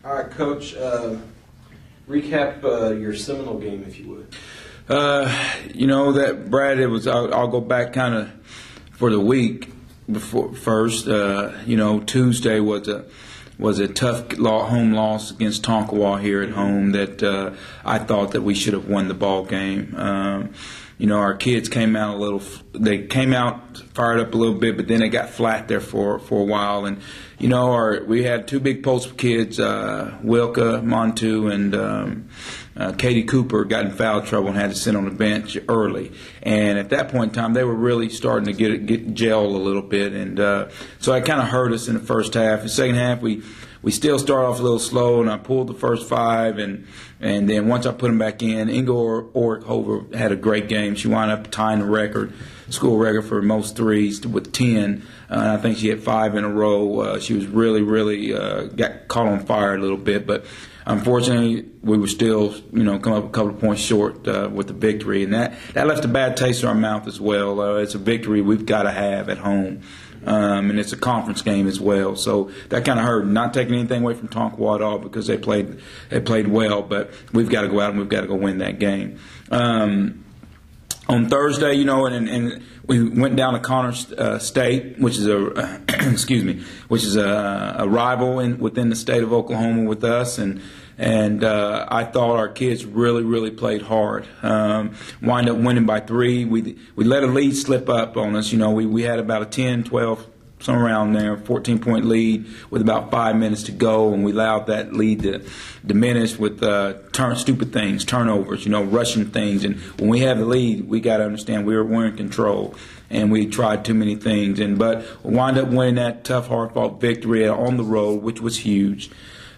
All right, Coach. Recap your Seminole game, if you would. That Brad. It was. I'll go back kind of for the week before first. Tuesday was a tough home loss against Tonkawa here at home that I thought that we should have won the ball game. Our kids came out they came out fired up a little bit, but then they got flat there for a while. And, we had two big post kids, Wilka Montu and Katie Cooper got in foul trouble and had to sit on the bench early. And at that point in time, they were really starting to get gel a little bit. And so it kind of hurt us in the first half. The second half, we still started off a little slow, and I pulled the first five, and then once I put them back in, Inga Orhover had a great game. She wound up tying the school record for most threes with 10. I think she hit 5 in a row. She was really got caught on fire a little bit, but unfortunately we were still, come up a couple of points short with the victory, and that left a bad taste in our mouth as well. It's a victory we've got to have at home. And it's a conference game as well, so that kind of hurt. Not taking anything away from Tonkawa at all because they played well, but we've got to go out and we've got to go win that game. On Thursday, and we went down to Connor State, which is a which is a rival within the state of Oklahoma with us, and I thought our kids really played hard. Wind up winning by 3. We let a lead slip up on us. We had about a 10, 12, somewhere around there, 14-point lead with about 5 minutes to go, and we allowed that lead to diminish with stupid things, turnovers, rushing things. And when we have the lead, we got to understand we're in control. And we tried too many things, but we wound up winning that tough, hard-fought victory on the road, which was huge.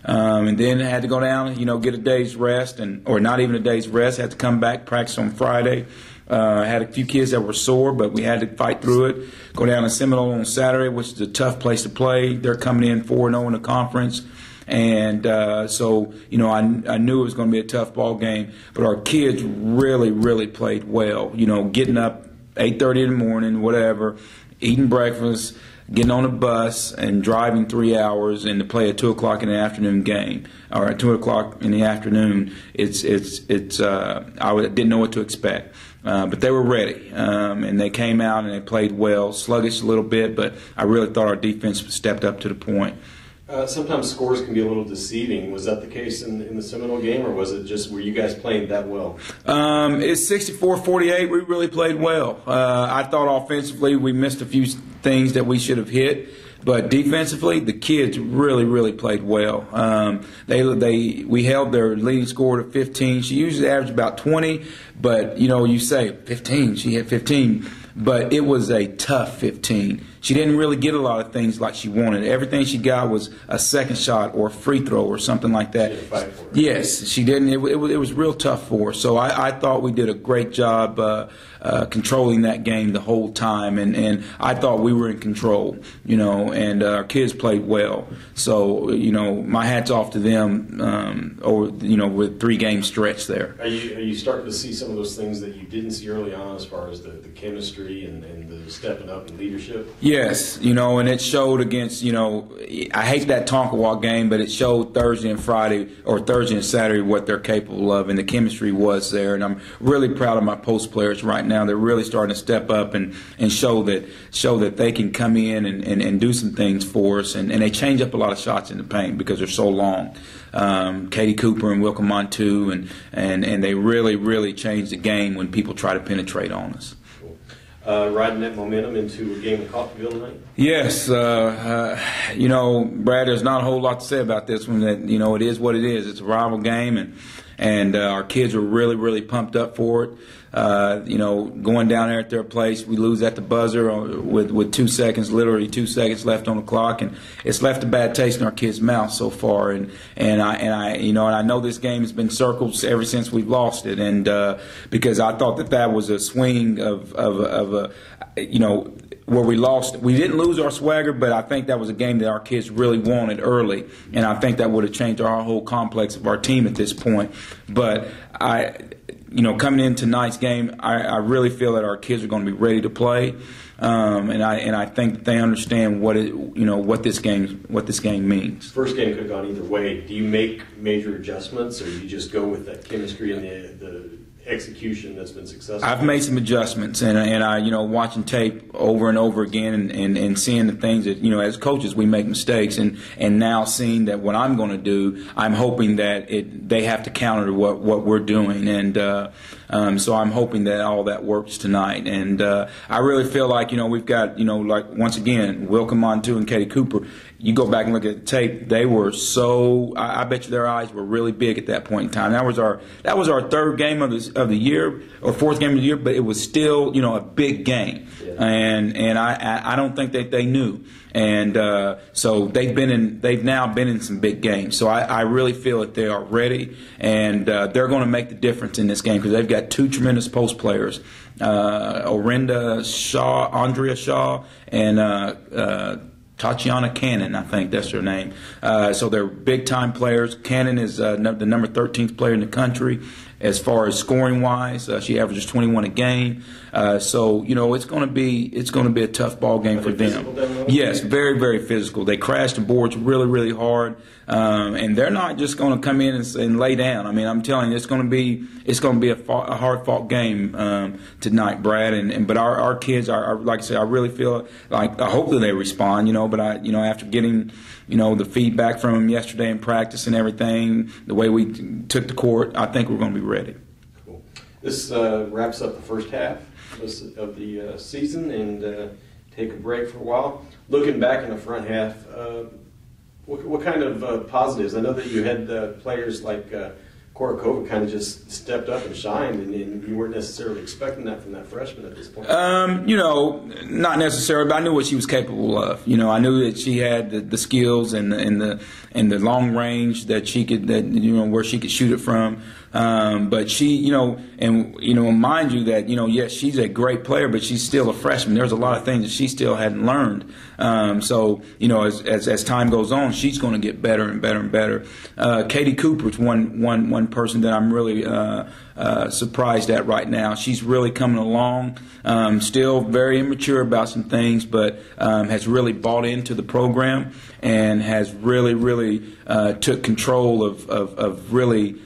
And then had to go down, get a day's rest, or not even a day's rest. Had to come back, practice on Friday. Had a few kids that were sore, but we had to fight through it. Go down to Seminole on Saturday, which is a tough place to play. They're coming in 4-0 in the conference. And so, I knew it was going to be a tough ball game. But our kids really played well. Getting up 8:30 in the morning, whatever, eating breakfast, getting on a bus and driving 3 hours and to play a 2 o'clock in the afternoon game, or at 2 o'clock in the afternoon, I didn't know what to expect. But they were ready, and they came out and they played well, sluggish a little bit, but I really thought our defense stepped up to the point. Sometimes scores can be a little deceiving. Was that the case in the Seminole game, or was it just were you guys playing that well? It's 64-48. We really played well. I thought offensively we missed a few things that we should have hit, but defensively the kids really played well. We held their leading scorer to 15. She usually averages about 20, but you say 15. She hit 15. But it was a tough 15. She didn't really get a lot of things like she wanted. Everything she got was a second shot or a free throw or something like that. She had to fight for it. Yes, she didn't. It was real tough for her. So I thought we did a great job controlling that game the whole time, and I thought we were in control, and our kids played well. So, my hat's off to them with 3-game stretch there. Are you starting to see some of those things that you didn't see early on as far as the chemistry and the stepping up in leadership? Yes, and it showed against, I hate that Tonkawa game, but it showed Thursday and Friday, or Thursday and Saturday, what they're capable of, and the chemistry was there. And I'm really proud of my post players right now. They're really starting to step up and show that they can come in and do some things for us. And they change up a lot of shots in the paint because they're so long. Katie Cooper and Wilka Montu, and they really change the game when people try to penetrate on us. Riding that momentum into a game in Coffeyville tonight? Yes. Brad, there's not a whole lot to say about this one. That it is what it is. It's a rival game, and our kids are really pumped up for it. Going down there at their place, we lose at the buzzer with 2 seconds, literally 2 seconds left on the clock, and it's left a bad taste in our kids' mouths so far. And I know this game has been circled ever since we've lost it, and because I thought that was a swing of where we lost. We didn't lose our swagger, but I think that was a game that our kids really wanted early, and I think that would have changed our whole complex of our team at this point. But coming in tonight's game, I really feel that our kids are going to be ready to play. and I think that they understand what this game means. First game could have gone either way. Do you make major adjustments, or do you just go with that chemistry and the execution that's been successful? I've made some adjustments, and I watching tape over and over again, and seeing the things that as coaches we make mistakes, and now seeing that what I'm going to do, I'm hoping that they have to counter what we're doing, and so I'm hoping that all that works tonight, and I really feel like we've got like once again Wilkin Montu and Katie Cooper. You go back and look at the tape; they were so. I bet you their eyes were really big at that point in time. That was our third game of the year, or fourth game of the year, but it was still a big game, yeah. and I don't think that they knew, and so they've now been in some big games. So I really feel that they are ready, and they're going to make the difference in this game because they've got two tremendous post players, Andrea Shaw, and Tatiana Cannon, I think that's her name. So they're big-time players. Cannon is the number 13th player in the country as far as scoring-wise. She averages 21 a game. So it's going to be a tough ball game for them. Yes, very, very physical. They crash the boards really, really hard, and they're not just going to come in and lay down. I mean, I'm telling you, it's going to be a hard-fought game tonight, Brad. But our kids are, like I said, I really feel like I hope that they respond. But after getting the feedback from them yesterday in practice and everything, the way we took the court, I think we're going to be ready. Cool. This wraps up the first half of the season, and take a break for a while. Looking back in the front half, what kind of positives? I know that you had players like Korakova kind of just stepped up and shined, and you weren't necessarily expecting that from that freshman at this point. Not necessarily, but I knew what she was capable of. I knew that she had the skills and the long range that she could, where she could shoot it from. But she, mind you that, yes, she's a great player, but she's still a freshman. There's a lot of things that she still hadn't learned. So, as time goes on, she's going to get better and better and better. Katie Cooper's one person that I'm really surprised at right now. She's really coming along. Still very immature about some things, but has really bought into the program and has really took control of really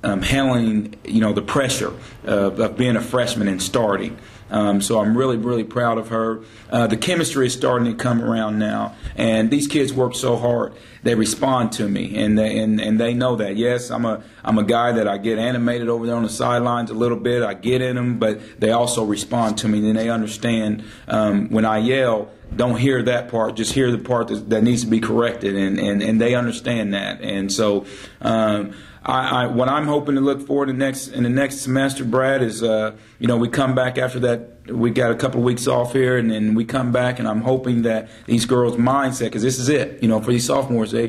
handling the pressure of being a freshman and starting. So I'm really proud of her. The chemistry is starting to come around now, and these kids work so hard. They respond to me, and they know that. Yes, I'm a guy that I get animated over there on the sidelines a little bit. I get in them, but they also respond to me, and they understand when I yell. Don't hear that part. Just hear the part that needs to be corrected, and they understand that. And so, what I'm hoping to look forward to in the next semester, Brad, is we come back after that. We got a couple of weeks off here, and then we come back, and I'm hoping that these girls' mindset, because this is it, for these sophomores, I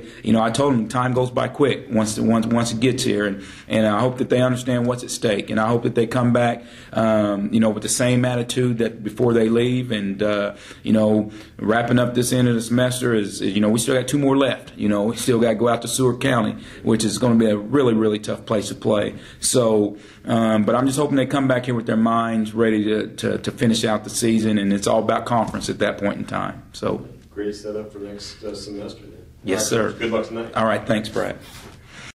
told them time goes by quick once it gets here, and I hope that they understand what's at stake, and I hope that they come back, with the same attitude that before they leave, and wrapping up this end of the semester is we still got 2 more left. We still got to go out to Seward County, which is going to be a really tough place to play. So, but I'm just hoping they come back here with their minds ready to finish out the season, and it's all about conference at that point in time. So, great setup for next semester then. Yes, sir. Good luck tonight. All right, thanks, Brad.